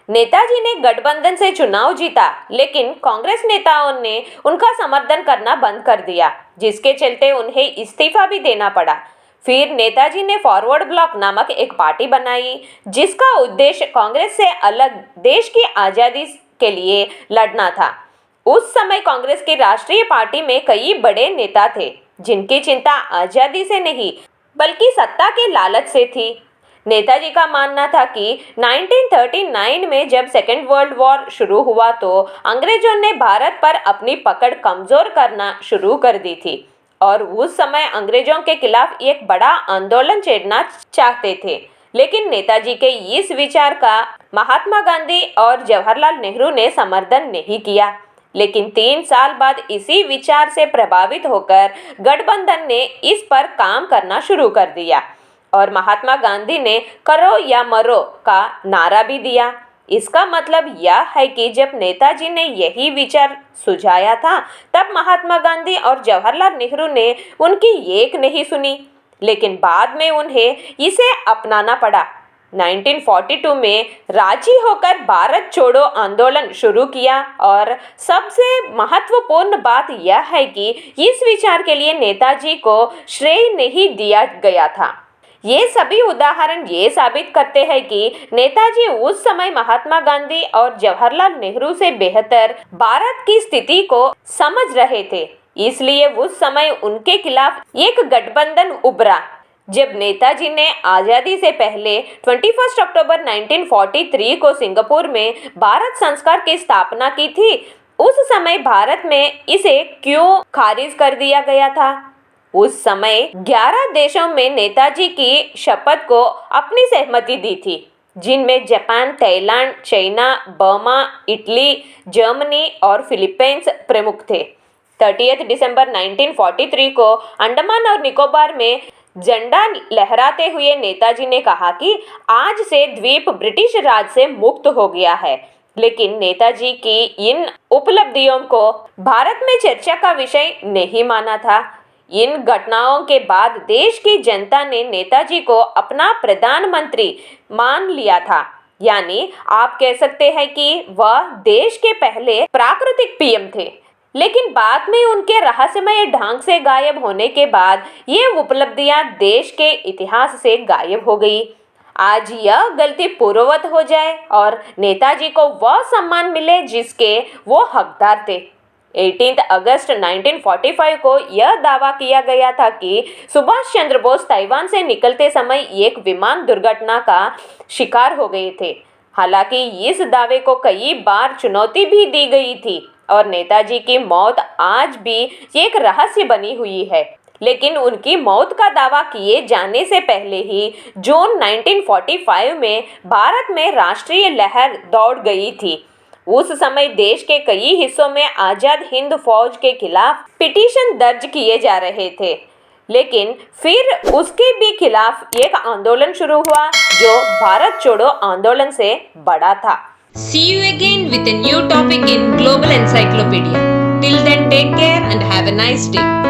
नेताजी ने गठबंधन से चुनाव जीता, लेकिन कांग्रेस नेताओं ने उनका समर्थन करना बंद कर दिया, जिसके चलते उन्हें इस्तीफा भी देना पड़ा। फिर नेताजी ने फॉरवर्ड ब्लॉक नामक एक पार्टी बनाई, जिसका उद्देश्य कांग्रेस से अलग देश की आज़ादी के लिए लड़ना था। उस समय कांग्रेस की राष्ट्रीय पार्टी में कई बड़े नेता थे, जिनकी चिंता आज़ादी से नहीं बल्कि सत्ता के लालच से थी। नेताजी का मानना था कि 1939 में जब सेकेंड वर्ल्ड वॉर शुरू हुआ तो अंग्रेजों ने भारत पर अपनी पकड़ कमजोर करना शुरू कर दी थी और उस समय अंग्रेजों के खिलाफ एक बड़ा आंदोलन छेड़ना चाहते थे। लेकिन नेताजी के इस विचार का महात्मा गांधी और जवाहरलाल नेहरू ने समर्थन नहीं किया। लेकिन 3 साल बाद इसी विचार से प्रभावित होकर गठबंधन ने इस पर काम करना शुरू कर दिया और महात्मा गांधी ने करो या मरो का नारा भी दिया। इसका मतलब यह है कि जब नेताजी ने यही विचार सुझाया था, तब महात्मा गांधी और जवाहरलाल नेहरू ने उनकी एक नहीं सुनी, लेकिन बाद में उन्हें इसे अपनाना पड़ा। 1942 में राजी होकर भारत छोड़ो आंदोलन शुरू किया और सबसे महत्वपूर्ण बात यह है कि इस विचार के लिए नेताजी को श्रेय नहीं दिया गया था। ये सभी उदाहरण ये साबित करते हैं कि नेताजी उस समय महात्मा गांधी और जवाहरलाल नेहरू से बेहतर भारत की स्थिति को समझ रहे थे, इसलिए उस समय उनके खिलाफ एक गठबंधन उभरा। जब नेताजी ने आज़ादी से पहले 21 अक्टूबर 1943 को सिंगापुर में भारत संस्कार की स्थापना की थी, उस समय भारत में इसे क्यों खारिज कर दिया गया था? उस समय 11 देशों में नेताजी की शपथ को अपनी सहमति दी थी, जिनमें Japan, Thailand, China, Burma, Italy, Germany और फिलीपींस प्रमुख थे। 30 दिसंबर 1943 को अंडमान और निकोबार में झंडा लहराते हुए नेताजी ने कहा कि आज से द्वीप ब्रिटिश राज से मुक्त हो गया है। लेकिन नेताजी की इन उपलब्धियों को भारत में चर्चा का विषय नहीं माना था। इन घटनाओं के बाद देश की जनता ने नेताजी को अपना प्रधानमंत्री मान लिया था, यानी आप कह सकते हैं कि वह देश के पहले प्राकृतिक पीएम थे। लेकिन बाद में उनके रहस्यमय ढंग से गायब होने के बाद ये उपलब्धियां देश के इतिहास से गायब हो गई। आज यह गलती पूर्ववत हो जाए और नेताजी को वह सम्मान मिले जिसके वो हकदार थे। 18 अगस्त 1945 को यह दावा किया गया था कि सुभाष चंद्र बोस ताइवान से निकलते समय एक विमान दुर्घटना का शिकार हो गए थे। हालांकि इस दावे को कई बार चुनौती भी दी गई थी और नेताजी की मौत आज भी एक रहस्य बनी हुई है। लेकिन उनकी मौत का दावा किए जाने से पहले ही जून 1945 में भारत में राष्ट्रीय लहर दौड़ गई थी। उस समय देश के कई हिस्सों में आजाद हिंद फौज के खिलाफ पिटीशन दर्ज किए जा रहे थे, लेकिन फिर उसके भी खिलाफ एक आंदोलन शुरू हुआ जो भारत छोड़ो आंदोलन से बड़ा था। See you again with a new topic in Global Encyclopedia. Till then, take care and have a nice day.